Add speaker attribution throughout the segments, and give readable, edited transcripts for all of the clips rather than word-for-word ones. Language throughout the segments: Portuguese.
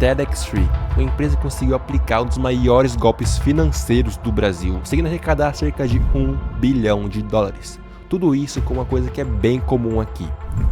Speaker 1: Telex Free, uma empresa que conseguiu aplicar um dos maiores golpes financeiros do Brasil, conseguindo arrecadar cerca de $1 bilhão. Tudo isso com uma coisa que é bem comum aqui,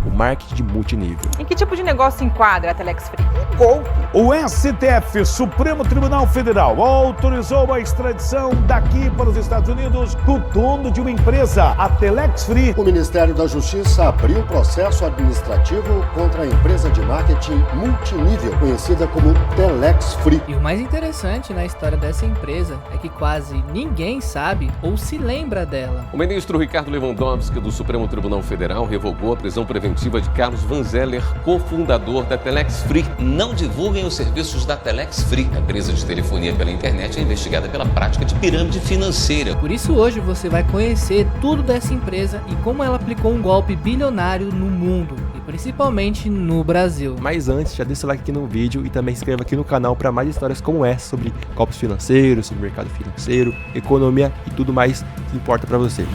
Speaker 1: o marketing de multinível.
Speaker 2: Em que tipo de negócio enquadra a Telex Free?
Speaker 3: Golpe. O STF, Supremo Tribunal Federal, autorizou a extradição daqui para os Estados Unidos do dono de uma empresa, a Telex Free.
Speaker 4: O Ministério da Justiça abriu processo administrativo contra a empresa de marketing multinível, conhecida como Telex Free.
Speaker 5: E o mais interessante na história dessa empresa é que quase ninguém sabe ou se lembra dela.
Speaker 6: O ministro Ricardo Lewandowski do Supremo Tribunal Federal revogou a prisão preventiva de Carlos Van Zeller, cofundador da Telex Free.
Speaker 7: Não divulguem os serviços da Telex Free. A empresa de telefonia pela internet é investigada pela prática de pirâmide financeira.
Speaker 5: Por isso hoje você vai conhecer tudo dessa empresa e como ela aplicou um golpe bilionário no mundo e principalmente no Brasil.
Speaker 1: Mas antes, já deixa o like aqui no vídeo e também se inscreva aqui no canal para mais histórias como essa sobre golpes financeiros, sobre mercado financeiro, economia e tudo mais que importa para você.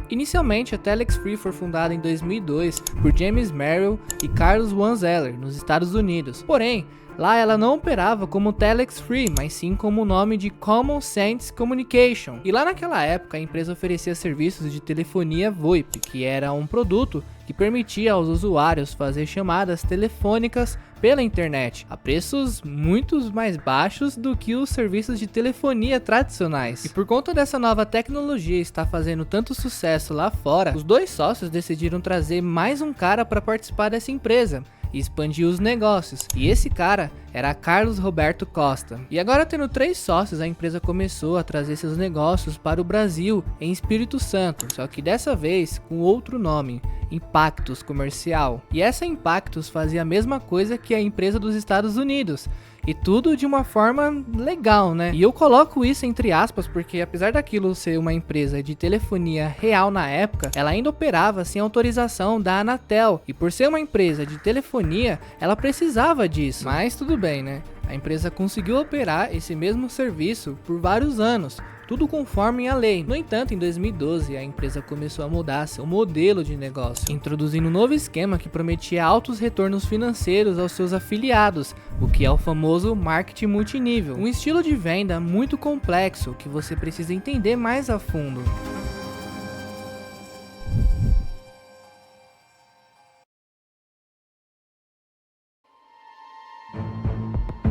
Speaker 5: Inicialmente, a Telex Free foi fundada em 2002 por James Merrill e Carlos Van Zeller, nos Estados Unidos. Porém, lá ela não operava como Telex Free, mas sim como o nome de Common Sense Communication. E lá naquela época, a empresa oferecia serviços de telefonia VoIP, que era um produto que permitia aos usuários fazer chamadas telefônicas pela internet, a preços muito mais baixos do que os serviços de telefonia tradicionais. E por conta dessa nova tecnologia estar fazendo tanto sucesso lá fora, os dois sócios decidiram trazer mais um cara para participar dessa empresa e expandir os negócios. E esse cara era Carlos Roberto Costa. E agora, tendo 3 sócios, a empresa começou a trazer seus negócios para o Brasil em Espírito Santo, só que dessa vez com outro nome, Impactus Comercial. E essa Impactus fazia a mesma coisa que a empresa dos Estados Unidos, e tudo de uma forma legal, né? E eu coloco isso entre aspas porque apesar daquilo ser uma empresa de telefonia real na época, ela ainda operava sem autorização da Anatel. E por ser uma empresa de telefonia, ela precisava disso. Mas tudo bem, né? A empresa conseguiu operar esse mesmo serviço por vários anos, tudo conforme a lei. No entanto, em 2012, a empresa começou a mudar seu modelo de negócio, introduzindo um novo esquema que prometia altos retornos financeiros aos seus afiliados, o que é o famoso marketing multinível. Um estilo de venda muito complexo que você precisa entender mais a fundo.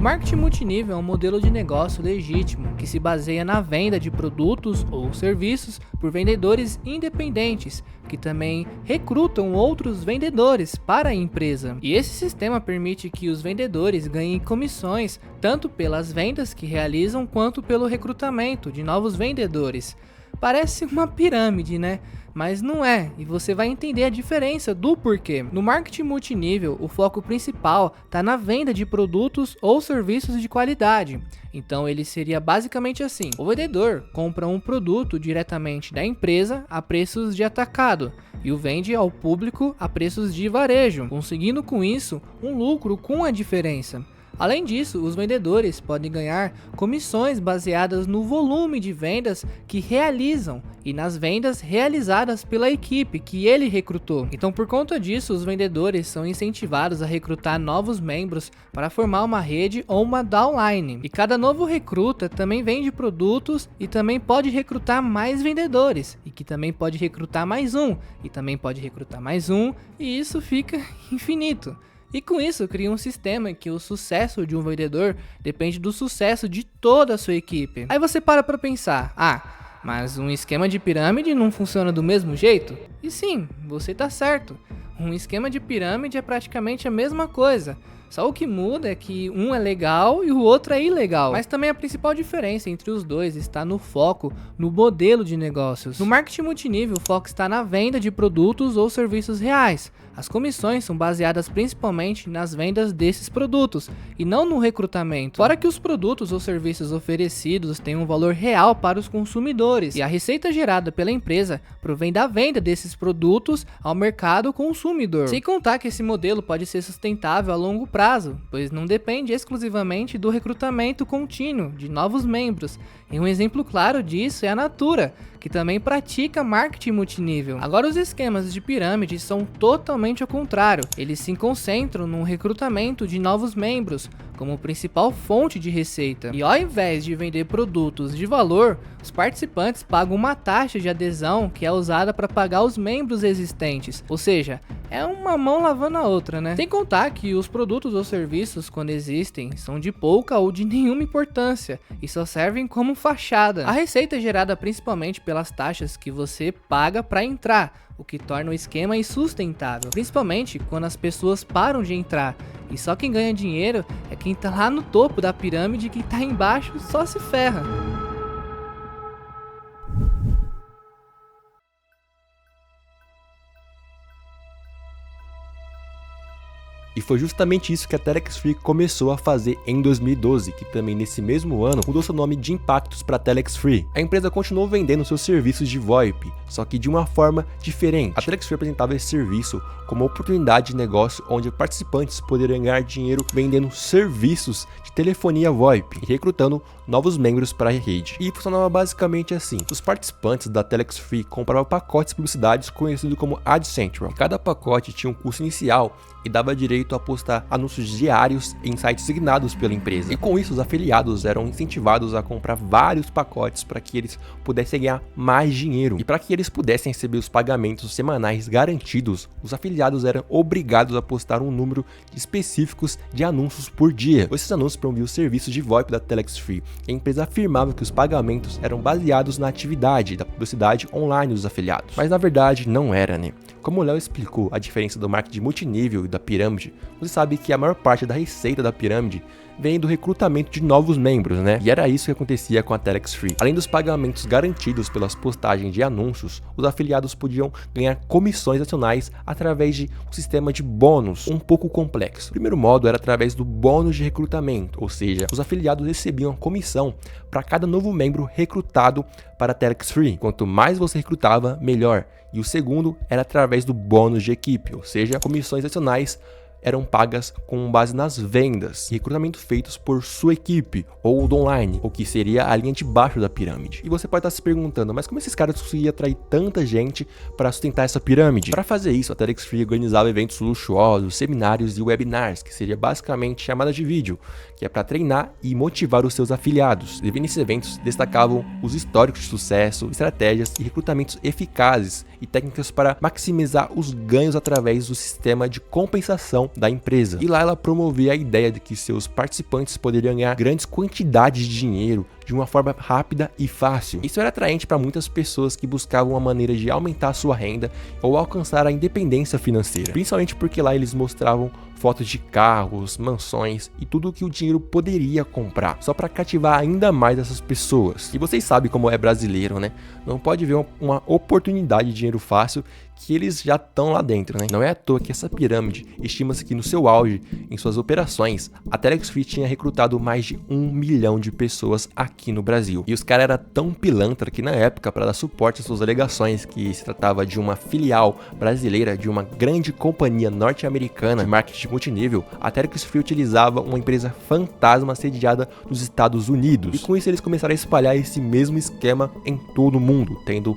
Speaker 5: Marketing multinível é um modelo de negócio legítimo que se baseia na venda de produtos ou serviços por vendedores independentes, que também recrutam outros vendedores para a empresa. E esse sistema permite que os vendedores ganhem comissões tanto pelas vendas que realizam quanto pelo recrutamento de novos vendedores. Parece uma pirâmide, né? Mas não é, e você vai entender a diferença do porquê. No marketing multinível, o foco principal está na venda de produtos ou serviços de qualidade. Então ele seria basicamente assim: o vendedor compra um produto diretamente da empresa a preços de atacado e o vende ao público a preços de varejo, conseguindo com isso um lucro com a diferença. Além disso, os vendedores podem ganhar comissões baseadas no volume de vendas que realizam e nas vendas realizadas pela equipe que ele recrutou. Então, por conta disso, os vendedores são incentivados a recrutar novos membros para formar uma rede ou uma downline. E cada novo recruta também vende produtos e também pode recrutar mais vendedores, e que também pode recrutar mais um, e também pode recrutar mais um, e isso fica infinito. E com isso cria um sistema em que o sucesso de um vendedor depende do sucesso de toda a sua equipe. Aí você para pensar, mas um esquema de pirâmide não funciona do mesmo jeito? E sim, você tá certo. Um esquema de pirâmide é praticamente a mesma coisa. Só o que muda é que um é legal e o outro é ilegal. Mas também a principal diferença entre os dois está no foco, no modelo de negócios. No marketing multinível, o foco está na venda de produtos ou serviços reais. As comissões são baseadas principalmente nas vendas desses produtos e não no recrutamento. Fora que os produtos ou serviços oferecidos têm um valor real para os consumidores e a receita gerada pela empresa provém da venda desses produtos ao mercado com os consumidor. Sem contar que esse modelo pode ser sustentável a longo prazo, pois não depende exclusivamente do recrutamento contínuo de novos membros. E um exemplo claro disso é a Natura, que também pratica marketing multinível. Agora, os esquemas de pirâmide são totalmente ao contrário. Eles se concentram no recrutamento de novos membros como principal fonte de receita. E ao invés de vender produtos de valor, os participantes pagam uma taxa de adesão que é usada para pagar os membros existentes. Ou seja, é uma mão lavando a outra, né? Sem contar que os produtos ou serviços, quando existem, são de pouca ou de nenhuma importância e só servem como fachada. A receita é gerada principalmente pelas taxas que você paga para entrar, o que torna o esquema insustentável, principalmente quando as pessoas param de entrar. E só quem ganha dinheiro é quem tá lá no topo da pirâmide, e quem tá embaixo só se ferra.
Speaker 1: E foi justamente isso que a Telex Free começou a fazer em 2012, que também nesse mesmo ano mudou seu nome de Impactus para Telex Free. A empresa continuou vendendo seus serviços de VoIP, só que de uma forma diferente. A Telex Free apresentava esse serviço como uma oportunidade de negócio onde participantes poderiam ganhar dinheiro vendendo serviços de telefonia VoIP e recrutando novos membros para a rede. E funcionava basicamente assim: os participantes da Telex Free compravam pacotes de publicidades conhecidos como Ad Central. Cada pacote tinha um custo inicial e dava direito a postar anúncios diários em sites designados pela empresa. E com isso, os afiliados eram incentivados a comprar vários pacotes para que eles pudessem ganhar mais dinheiro. E para que eles pudessem receber os pagamentos semanais garantidos, os afiliados eram obrigados a postar um número específicos de anúncios por dia. Esses anúncios promoviam os serviços de VoIP da Telex Free. E a empresa afirmava que os pagamentos eram baseados na atividade da publicidade online dos afiliados. Mas na verdade não era, né? Como o Léo explicou a diferença do marketing multinível e da pirâmide, você sabe que a maior parte da receita da pirâmide vem do recrutamento de novos membros, né? E era isso que acontecia com a Telex Free. Além dos pagamentos garantidos pelas postagens de anúncios, os afiliados podiam ganhar comissões adicionais através de um sistema de bônus um pouco complexo. O primeiro modo era através do bônus de recrutamento, ou seja, os afiliados recebiam comissão para cada novo membro recrutado para a Telex Free. Quanto mais você recrutava, melhor. E o segundo era através do bônus de equipe, ou seja, comissões adicionais eram pagas com base nas vendas e recrutamento feitos por sua equipe ou do online, o que seria a linha de baixo da pirâmide. E você pode estar se perguntando, mas como esses caras conseguiam atrair tanta gente para sustentar essa pirâmide? Para fazer isso, a Telex Free organizava eventos luxuosos, seminários e webinars, que seria basicamente chamada de vídeo, que é para treinar e motivar os seus afiliados. E nesses eventos destacavam os históricos de sucesso, estratégias e recrutamentos eficazes e técnicas para maximizar os ganhos através do sistema de compensação da empresa. E lá ela promovia a ideia de que seus participantes poderiam ganhar grandes quantidades de dinheiro de uma forma rápida e fácil. Isso era atraente para muitas pessoas que buscavam uma maneira de aumentar a sua renda ou alcançar a independência financeira, principalmente porque lá eles mostravam fotos de carros, mansões e tudo o que o dinheiro poderia comprar, só para cativar ainda mais essas pessoas. E vocês sabem como é brasileiro, né? Não pode ver uma oportunidade de dinheiro fácil que eles já estão lá dentro, né? Não é à toa que essa pirâmide estima-se que no seu auge, em suas operações, a Telex Free tinha recrutado mais de 1 milhão de pessoas aqui no Brasil. E os caras eram tão pilantra que na época, para dar suporte às suas alegações que se tratava de uma filial brasileira de uma grande companhia norte-americana de marketing multinível, a Telex Free utilizava uma empresa fantasma sediada nos Estados Unidos. E com isso eles começaram a espalhar esse mesmo esquema em todo o mundo, tendo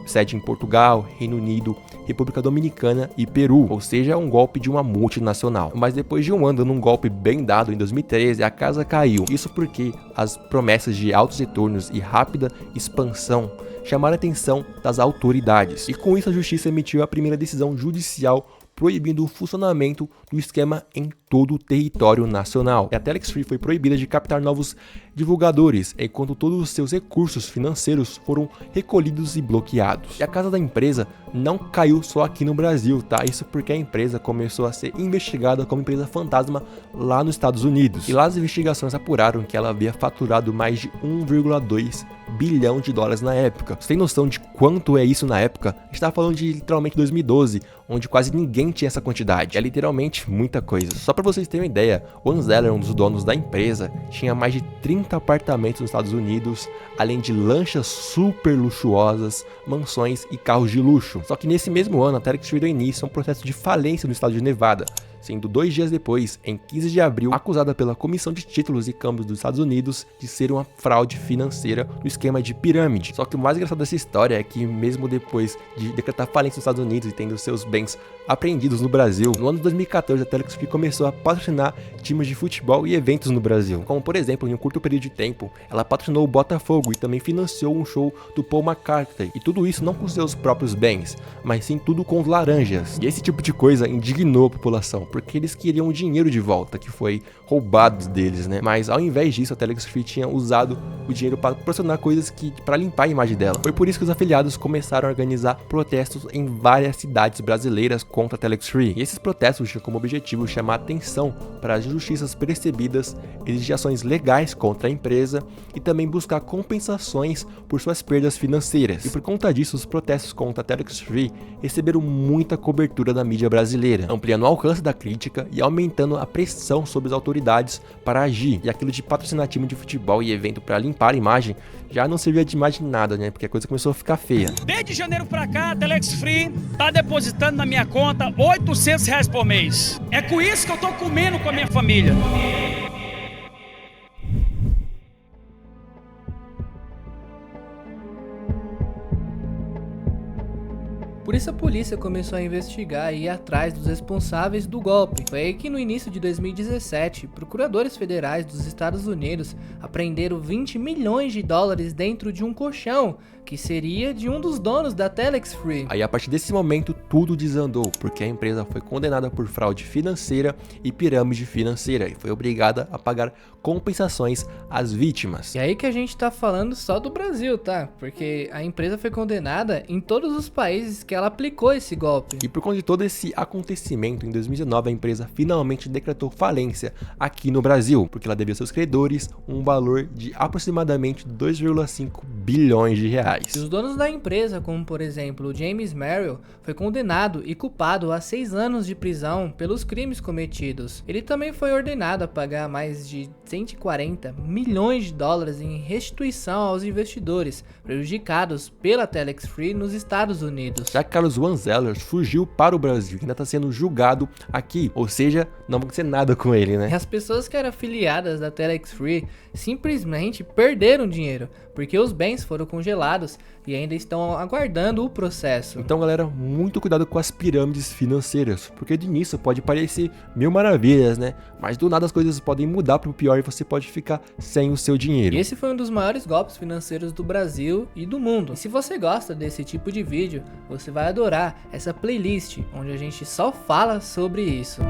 Speaker 1: sede em Portugal, Reino Unido, República Dominicana e Peru, ou seja, um golpe de uma multinacional. Mas depois de um ano dando um golpe bem dado em 2013, a casa caiu. Isso porque as promessas de altos retornos e rápida expansão chamaram a atenção das autoridades. E com isso a justiça emitiu a primeira decisão judicial proibindo o funcionamento do esquema em todo o território nacional. E a Telex Free foi proibida de captar novos divulgadores, enquanto todos os seus recursos financeiros foram recolhidos e bloqueados. E a casa da empresa não caiu só aqui no Brasil, tá? Isso porque a empresa começou a ser investigada como empresa fantasma lá nos Estados Unidos. E lá as investigações apuraram que ela havia faturado mais de 1,2 bilhão de dólares na época. Você tem noção de quanto é isso na época? A gente tá falando de literalmente 2012, onde quase ninguém tinha essa quantidade. É literalmente muita coisa. Só para vocês terem uma ideia, o Vanzeller, um dos donos da empresa, tinha mais de 30 apartamentos nos Estados Unidos, além de lanchas super luxuosas, mansões e carros de luxo. Só que nesse mesmo ano, a Telex Free deu início a um processo de falência no estado de Nevada, sendo 2 dias depois, em 15 de abril, acusada pela Comissão de Títulos e Câmbios dos Estados Unidos de ser uma fraude financeira no esquema de pirâmide. Só que o mais engraçado dessa história é que mesmo depois de decretar falência nos Estados Unidos e tendo seus bens apreendidos no Brasil, no ano de 2014 a Telex Free começou a patrocinar times de futebol e eventos no Brasil. Como por exemplo, em um curto período de tempo, ela patrocinou o Botafogo e também financiou um show do Paul McCartney. E tudo isso não com seus próprios bens, mas sim tudo com os laranjas. E esse tipo de coisa indignou a população, porque eles queriam o dinheiro de volta, que foi roubado deles, né? Mas ao invés disso, a Telex Free tinha usado o dinheiro para proporcionar coisas para limpar a imagem dela. Foi por isso que os afiliados começaram a organizar protestos em várias cidades brasileiras contra a Telex Free. E esses protestos tinham como objetivo chamar atenção para as injustiças percebidas, exigir ações legais contra a empresa e também buscar compensações por suas perdas financeiras. E por conta disso, os protestos contra a Telex Free receberam muita cobertura da mídia brasileira, ampliando o alcance da crítica e aumentando a pressão sobre as autoridades para agir. E aquilo de patrocinar time de futebol e evento para limpar a imagem já não servia de mais de nada, né? Porque a coisa começou a ficar feia.
Speaker 8: Desde janeiro pra cá, a Telex Free tá depositando na minha conta R$800 por mês. É com isso que eu tô comendo com a minha família.
Speaker 5: Por isso a polícia começou a investigar e ir atrás dos responsáveis do golpe. Foi aí que no início de 2017, procuradores federais dos Estados Unidos apreenderam 20 milhões de dólares dentro de um colchão, que seria de um dos donos da Telex Free.
Speaker 1: Aí a partir desse momento tudo desandou, porque a empresa foi condenada por fraude financeira e pirâmide financeira e foi obrigada a pagar compensações às vítimas.
Speaker 5: E aí que a gente tá falando só do Brasil, tá? Porque a empresa foi condenada em todos os países que ela aplicou esse golpe.
Speaker 1: E por conta de todo esse acontecimento, em 2019 a empresa finalmente decretou falência aqui no Brasil, porque ela devia aos seus credores um valor de aproximadamente 2,5 bilhões de reais.
Speaker 5: E os donos da empresa, como por exemplo o James Merrill, foi condenado e culpado a 6 anos de prisão pelos crimes cometidos. Ele também foi ordenado a pagar mais de 140 milhões de dólares em restituição aos investidores prejudicados pela Telex Free nos Estados Unidos.
Speaker 1: Já que Carlos Vanzeller fugiu para o Brasil e ainda está sendo julgado aqui, ou seja, não vai acontecer nada com ele, né?
Speaker 5: E as pessoas que eram afiliadas da Telex Free simplesmente perderam dinheiro, porque os bens foram congelados e ainda estão aguardando o processo.
Speaker 1: Então galera, muito cuidado com as pirâmides financeiras, porque de início pode parecer mil maravilhas, né? Mas do nada as coisas podem mudar para o pior e você pode ficar sem o seu dinheiro.
Speaker 5: E esse foi um dos maiores golpes financeiros do Brasil e do mundo. E se você gosta desse tipo de vídeo, você vai adorar essa playlist, onde a gente só fala sobre isso.